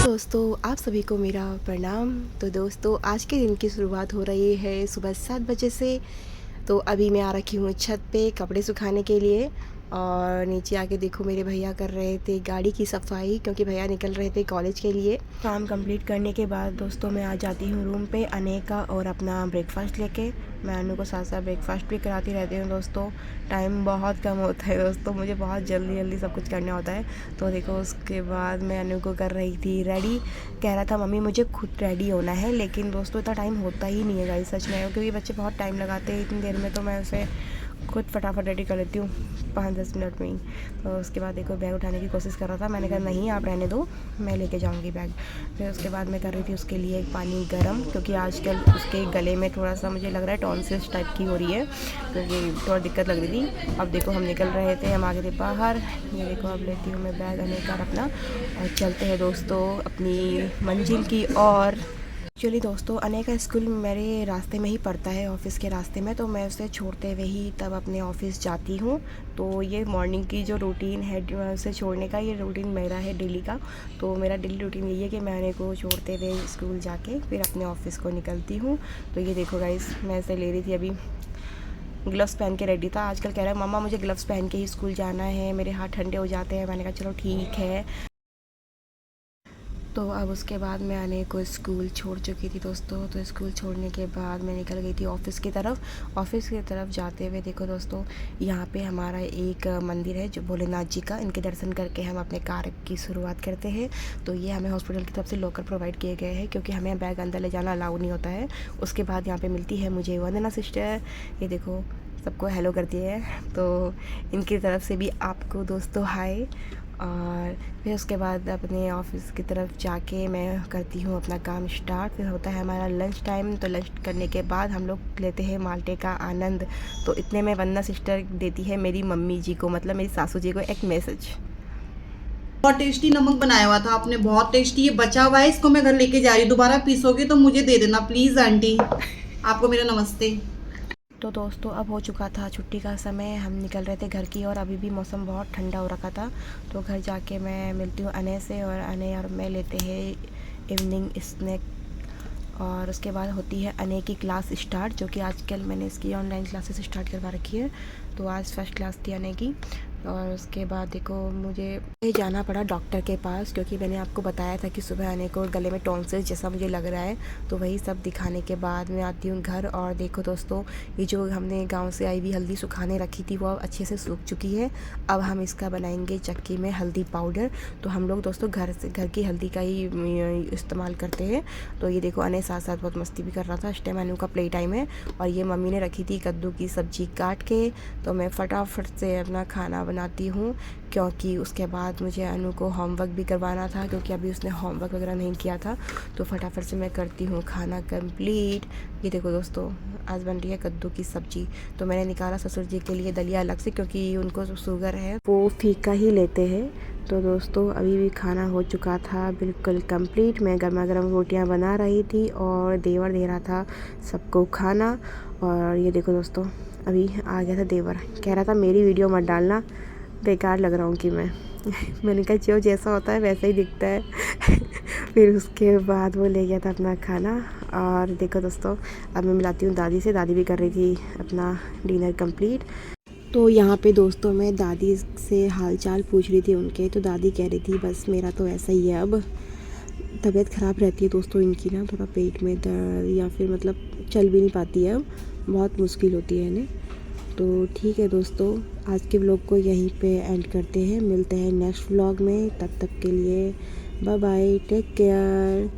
दोस्तों आप सभी को मेरा प्रणाम। तो दोस्तों आज के दिन की शुरुआत हो रही है सुबह 7 बजे से। तो अभी मैं आ रखी हूँ छत पे कपड़े सुखाने के लिए, और नीचे आके देखो मेरे भैया कर रहे थे गाड़ी की सफाई, क्योंकि भैया निकल रहे थे कॉलेज के लिए। काम कंप्लीट करने के बाद दोस्तों मैं आ जाती हूँ रूम पे अनेका और अपना ब्रेकफास्ट लेके। मैं अनु को साथ साथ ब्रेकफास्ट भी कराती रहती हूँ दोस्तों। टाइम बहुत कम होता है दोस्तों, मुझे बहुत जल्दी जल्दी सब कुछ करना होता है। तो देखो उसके बाद मैं अनु को कर रही थी रेडी। कह रहा था मम्मी मुझे खुद रेडी होना है, लेकिन दोस्तों इतना टाइम होता ही नहीं है गाइस, सच में, क्योंकि बच्चे बहुत टाइम लगाते हैं इतनी देर में। तो मैं उसे खुद फटाफट रेडी कर लेती हूँ 5-10 मिनट में ही। तो उसके बाद देखो बैग उठाने की कोशिश कर रहा था, मैंने कहा नहीं आप रहने दो, मैं लेके जाऊँगी बैग। फिर उसके बाद मैं कर रही थी उसके लिए पानी गर्म, क्योंकि आजकल उसके गले में थोड़ा सा मुझे लग रहा है टॉन्सिल्स टाइप की हो रही है, क्योंकि थोड़ा दिक्कत लग रही थी। अब देखो हम निकल रहे थे, हम आ गए थे बाहर। ये देखो अब लेती हूँ मैं बैग अनेकार अपना, और चलते हैं दोस्तों अपनी मंजिल की ओर। एक्चुअली दोस्तों अने का स्कूल मेरे रास्ते में ही पड़ता है, ऑफ़िस के रास्ते में, तो मैं उसे छोड़ते हुए ही तब अपने ऑफ़िस जाती हूँ। तो ये मॉर्निंग की जो रूटीन है उसे छोड़ने का, ये रूटीन मेरा है डेली का। तो मेरा डेली रूटीन यही है कि मैं अने को छोड़ते हुए स्कूल जाके फिर अपने ऑफ़िस को निकलती हूँ। तो ये देखो गाइस मैं इसे ले रही थी, अभी ग्लव्स पहन के रेडी था। आजकल कह रहा है मम्मा मुझे ग्लव्स पहन के ही स्कूल जाना है, मेरे हाथ ठंडे हो जाते हैं। मैंने कहा चलो ठीक है। तो अब उसके बाद मैं अने को स्कूल छोड़ चुकी थी दोस्तों। तो स्कूल छोड़ने के बाद मैं निकल गई थी ऑफ़िस की तरफ। ऑफ़िस की तरफ जाते हुए देखो दोस्तों यहाँ पे हमारा एक मंदिर है जो भोलेनाथ जी का, इनके दर्शन करके हम अपने कार्य की शुरुआत करते हैं। तो ये हमें हॉस्पिटल की तरफ से लॉकर प्रोवाइड किए गए हैं, क्योंकि हमें बैग अंदर ले जाना अलाउ नहीं होता है। उसके बाद यहाँ पर मिलती है मुझे वंदना सिस्टर, ये देखो सबको हेलो करती है। तो इनकी तरफ से भी आपको दोस्तों हाय। और फिर उसके बाद अपने ऑफ़िस की तरफ जाके मैं करती हूँ अपना काम स्टार्ट। फिर होता है हमारा लंच टाइम। तो लंच करने के बाद हम लोग लेते हैं माल्टे का आनंद। तो इतने में वंदना सिस्टर देती है मेरी मम्मी जी को, मतलब मेरी सासू जी को एक मैसेज। बहुत टेस्टी नमक बनाया हुआ था आपने, बहुत टेस्टी। ये बचा हुआ है, इसको मैं घर लेके जा रही हूँ। दोबारा पीसोगे तो मुझे दे देना प्लीज़ आंटी। आपको मेरा नमस्ते। तो दोस्तों अब हो चुका था छुट्टी का समय, हम निकल रहे थे घर की और अभी भी मौसम बहुत ठंडा हो रखा था। तो घर जाके मैं मिलती हूँ अने से, और अने और मैं लेते हैं इवनिंग स्नैक। और उसके बाद होती है अने की क्लास स्टार्ट, जो कि आजकल मैंने इसकी ऑनलाइन क्लासेस स्टार्ट करवा रखी है। तो आज फर्स्ट क्लास थी अने की। और उसके बाद देखो मुझे जाना पड़ा डॉक्टर के पास, क्योंकि मैंने आपको बताया था कि सुबह आने को गले में टॉन्सिल्स जैसा मुझे लग रहा है। तो वही सब दिखाने के बाद मैं आती हूँ घर। और देखो दोस्तों ये जो हमने गांव से आई हुई हल्दी सुखाने रखी थी वो अब अच्छे से सूख चुकी है। अब हम इसका बनाएंगे चक्की में हल्दी पाउडर। तो हम लोग दोस्तों घर की हल्दी का ही इस्तेमाल करते हैं। तो ये देखो अने साथ साथ बहुत मस्ती भी कर रहा था। इस टाइम अनु का प्ले टाइम है, और ये मम्मी ने रखी थी कद्दू की सब्ज़ी काट के। तो मैं फटाफट से अपना खाना बनाती हूँ, क्योंकि उसके बाद मुझे अनु को होमवर्क भी करवाना था, क्योंकि अभी उसने होमवर्क वगैरह नहीं किया था। तो फटाफट से मैं करती हूँ खाना कंप्लीट। ये देखो दोस्तों आज बन रही है कद्दू की सब्ज़ी। तो मैंने निकाला ससुर जी के लिए दलिया अलग से, क्योंकि उनको शुगर है, वो फीका ही लेते हैं। तो दोस्तों अभी भी खाना हो चुका था बिल्कुल कंप्लीट। मैं गर्मा गर्म रोटियां बना रही थी और देवर दे रहा था सबको खाना। और ये देखो दोस्तों अभी आ गया था देवर, कह रहा था मेरी वीडियो मत डालना, बेकार लग रहा हूँ कि मैं मैंने कहा जो जैसा होता है वैसा ही दिखता है फिर उसके बाद वो ले गया था अपना खाना। और देखो दोस्तों अब मैं मिलाती हूँ दादी से, दादी भी कर रही थी अपना डिनर कंप्लीट। तो यहाँ पे दोस्तों मैं दादी से हाल चाल पूछ रही थी उनके। तो दादी कह रही थी बस मेरा तो ऐसा ही है, अब तबीयत ख़राब रहती है दोस्तों इनकी ना, थोड़ा पेट में दर्द, या फिर मतलब चल भी नहीं पाती है, अब बहुत मुश्किल होती है इन्हें। तो ठीक है दोस्तों आज के व्लॉग को यहीं पे एंड करते हैं, मिलते हैं नेक्स्ट व्लॉग में। तब तक के लिए बाय बाय, टेक केयर।